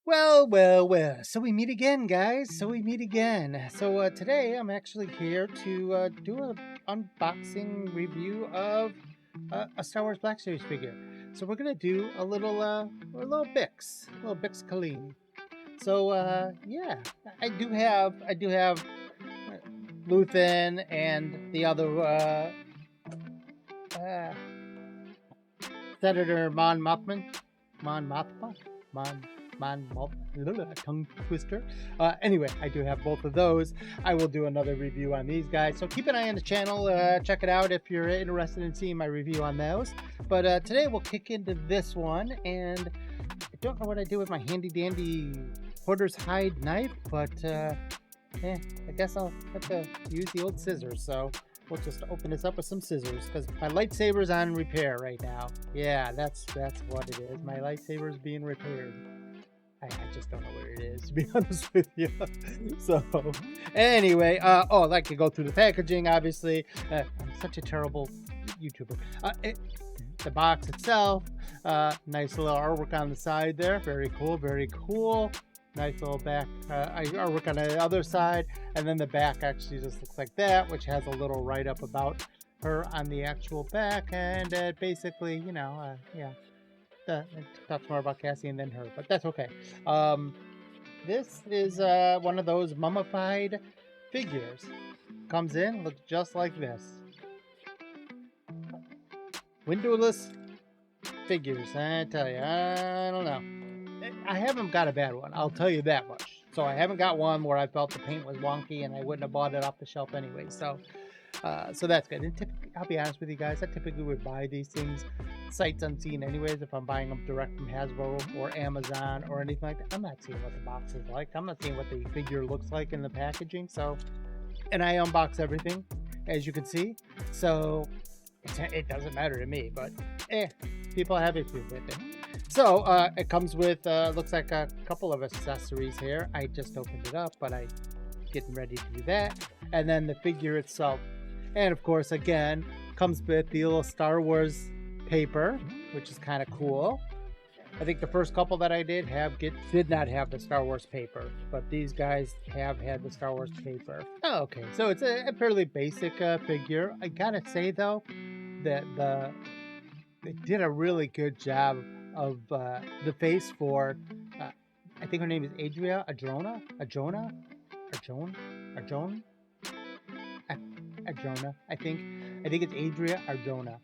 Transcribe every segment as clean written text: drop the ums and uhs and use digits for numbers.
Well. So we meet again, guys. So we meet again. So today I'm actually here to do an unboxing review of a Star Wars Black Series figure. So we're gonna do a little Bix Caleen. So yeah, I do have Luthen and the other uh, Senator Mon Mothma, tongue twister. Anyway, I do have both of those. I will do another review on these guys, so keep an eye on the channel. Check it out if you're interested in seeing my review on those. But today we'll kick into this one, and I don't know what I do with my handy dandy hoarder's hide knife, but I guess I'll have to use the old scissors. So we'll just open this up with some scissors because my lightsaber's on repair right now. Yeah, that's what it is. My lightsaber's being repaired. I just don't know where it is, to be honest with you. So anyway, I'd like to go through the packaging, obviously. I'm such a terrible YouTuber. The box itself, nice little artwork on the side there. Very cool, very cool. Nice little back artwork on the other side, and then the back actually just looks like that, which has a little write-up about her on the actual back, and basically, it talks more about Cassian than her, but that's okay. This is one of those mummified figures. Comes in, looks just like this. Windowless figures, I tell you, I don't know. I haven't got a bad one, I'll tell you that much. So I haven't got one where I felt the paint was wonky and I wouldn't have bought it off the shelf anyway. So that's good. And typically, I'll be honest with you guys, I typically would buy these things sights unseen anyways if I'm buying them direct from Hasbro or Amazon or anything like that. I'm not seeing what the box is like. I'm not seeing what the figure looks like in the packaging. So, and I unbox everything, as you can see. So it doesn't matter to me, but people have issues with it. So it comes with looks like a couple of accessories here. I just opened it up, but I'm getting ready to do that. And then the figure itself, and of course, again, comes with the little Star Wars paper, which is kind of cool. I think the first couple that I did not have the Star Wars paper, but these guys have had the Star Wars paper. Oh, okay, so it's a fairly basic figure. I gotta say though that they did a really good job of the face for I think her name is Adrona. I think it's Adria Arjona.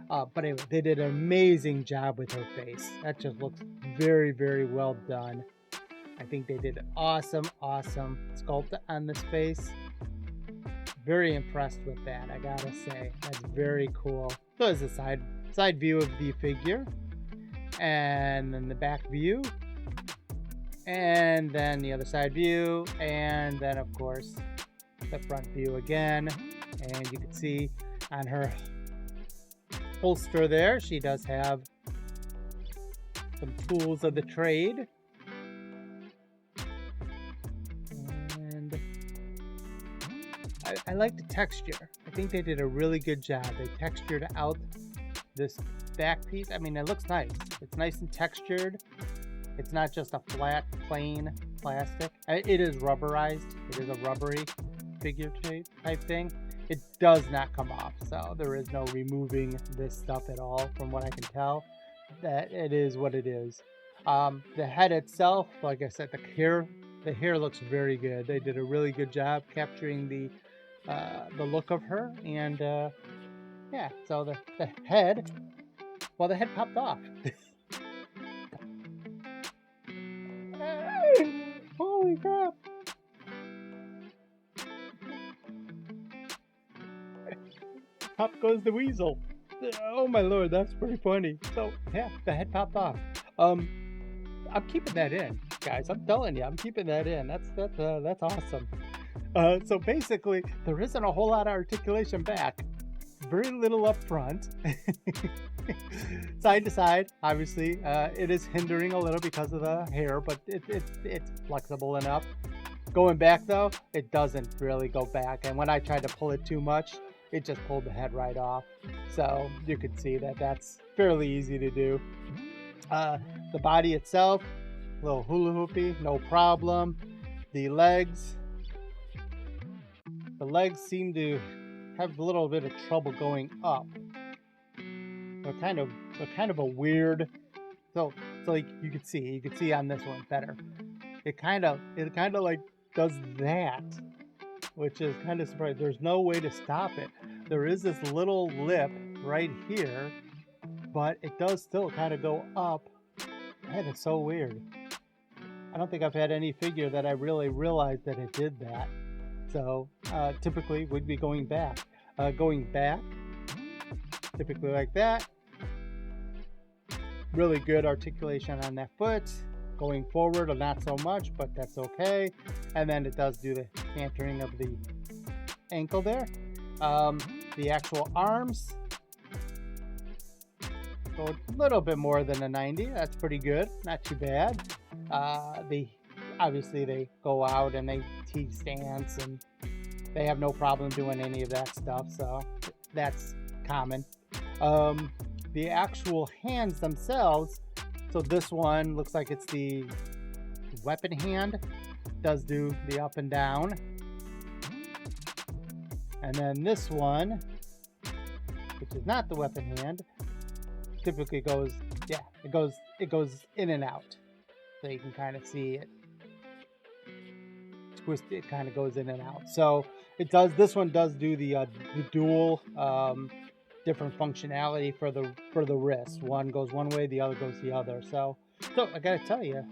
But anyway, they did an amazing job with her face. That just looks very, very well done. I think they did an awesome sculpt on this face. Very impressed with that, I gotta say. That's very cool. So there's a side view of the figure, and then the back view, and then the other side view, and then of course the front view again. And you can see on her holster there, she does have some tools of the trade. And I like the texture. I think they did a really good job. They textured out this back piece. I mean, it looks nice. It's nice and textured. It's not just a flat, plain plastic. It is rubberized. It is a rubbery figure type thing. It does not come off, so there is no removing this stuff at all, from what I can tell. That it is what it is. The head itself, like I said, the hair looks very good. They did a really good job capturing the look of her, and yeah. So the head, well, the head popped off. Holy crap! Pop goes the weasel. Oh my lord, that's pretty funny. So yeah, the head popped off. I'm keeping that in, guys. I'm telling you, I'm keeping that in. That's awesome. So basically, there isn't a whole lot of articulation back. Very little up front. Side to side, obviously, it is hindering a little because of the hair, but it's flexible enough. Going back though, it doesn't really go back, and when I tried to pull it too much, it just pulled the head right off. So you can see that that's fairly easy to do. The body itself little hula hoopy, no problem. The legs seem to have a little bit of trouble going up. They're kind of a weird. So like you can see on this one better. It kind of like does that, which is kind of surprising. There's no way to stop it. There is this little lip right here, but it does still kind of go up. That is so weird. I don't think I've had any figure that I really realized that it did that. So typically we'd be going back, typically like that. Really good articulation on that foot. Going forward, not so much, but that's okay. And then it does do the cantering of the ankle there. The actual arms go a little bit more than a 90. That's pretty good, not too bad. Obviously they go out and they T-stance, and they have no problem doing any of that stuff, so that's common. The actual hands themselves, so this one looks like it's the weapon hand, does do the up and down. And then this one, which is not the weapon hand, typically goes, yeah, it goes in and out. So you can kind of see it twist, it kind of goes in and out. So it does, this one does do the dual different functionality for the wrist. One goes one way, the other goes the other. So I gotta tell you,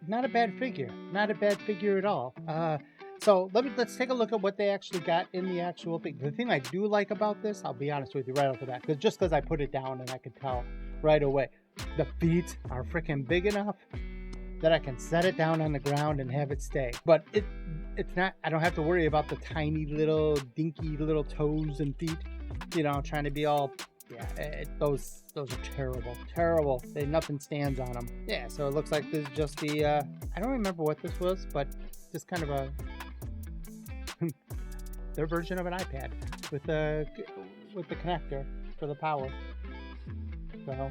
not a bad figure, not a bad figure at all. So let's take a look at what they actually got in the actual thing. The thing I do like about this, I'll be honest with you right off the bat, because I put it down and I could tell right away, the feet are freaking big enough that I can set it down on the ground and have it stay. But it's not, I don't have to worry about the tiny little dinky little toes and feet, you know, trying to be all, yeah, those are terrible. Nothing stands on them. Yeah, so it looks like this is just the, I don't remember what this was, but just kind of a, their version of an iPad with the connector for the power. So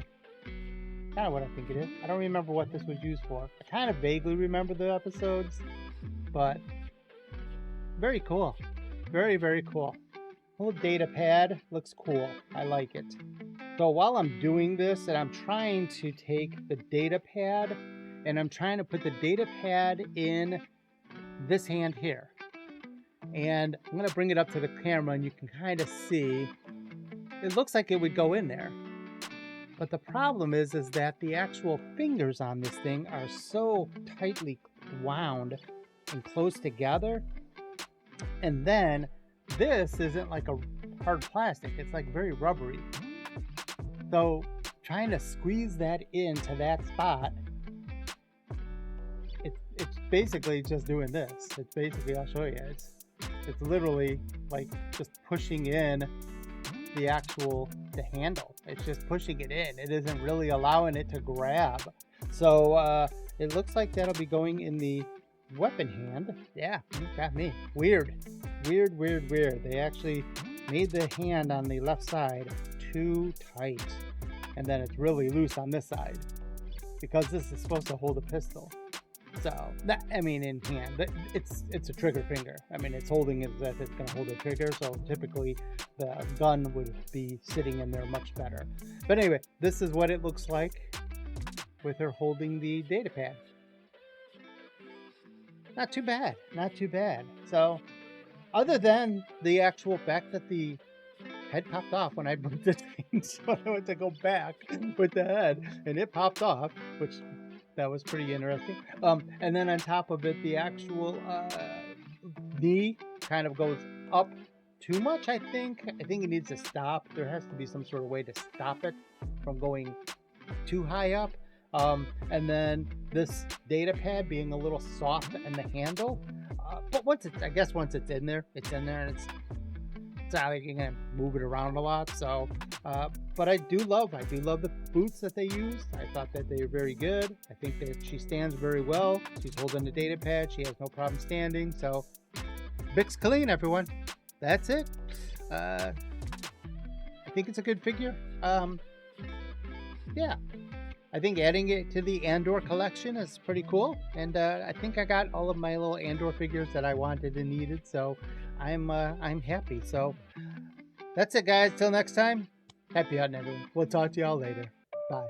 kind of what I think it is. I don't remember what this was used for. I kind of vaguely remember the episodes, but very cool. Very cool. Little data pad looks cool. I like it. So while I'm doing this, and I'm trying to take the data pad and I'm trying to put the data pad in this hand here. And I'm going to bring it up to the camera and you can kind of see it looks like it would go in there. But the problem is that the actual fingers on this thing are so tightly wound and close together. And then this isn't like a hard plastic, it's like very rubbery. So trying to squeeze that into that spot, it's basically just doing this. It's basically, I'll show you, it's literally like just pushing in the handle. It's just pushing it in. It isn't really allowing it to grab. So it looks like that'll be going in the weapon hand. Yeah, you got me. Weird. They actually made the hand on the left side too tight, and then it's really loose on this side because this is supposed to hold a pistol. So that, I mean, in hand, it's a trigger finger. I mean, it's holding it as if it's going to hold a trigger. So typically the gun would be sitting in there much better. But anyway, this is what it looks like with her holding the data pad. Not too bad. So other than the actual fact that the head popped off when I moved the thing, so I went to go back with the head and it popped off, which that was pretty interesting. And then on top of it, the actual knee kind of goes up too much, I think. I think it needs to stop. There has to be some sort of way to stop it from going too high up. And then this data pad being a little soft in the handle. But once it's in there, and it's not like you're gonna move it around a lot. So, but I do love the boots that they used. I thought that they were very good. I think that she stands very well. She's holding the data pad. She has no problem standing. So, Bix Caleen, everyone. That's it. I think it's a good figure. Yeah. I think adding it to the Andor collection is pretty cool, and I think I got all of my little Andor figures that I wanted and needed, so I'm happy. So that's it, guys. Till next time, happy hunting, everyone. We'll talk to y'all later. Bye.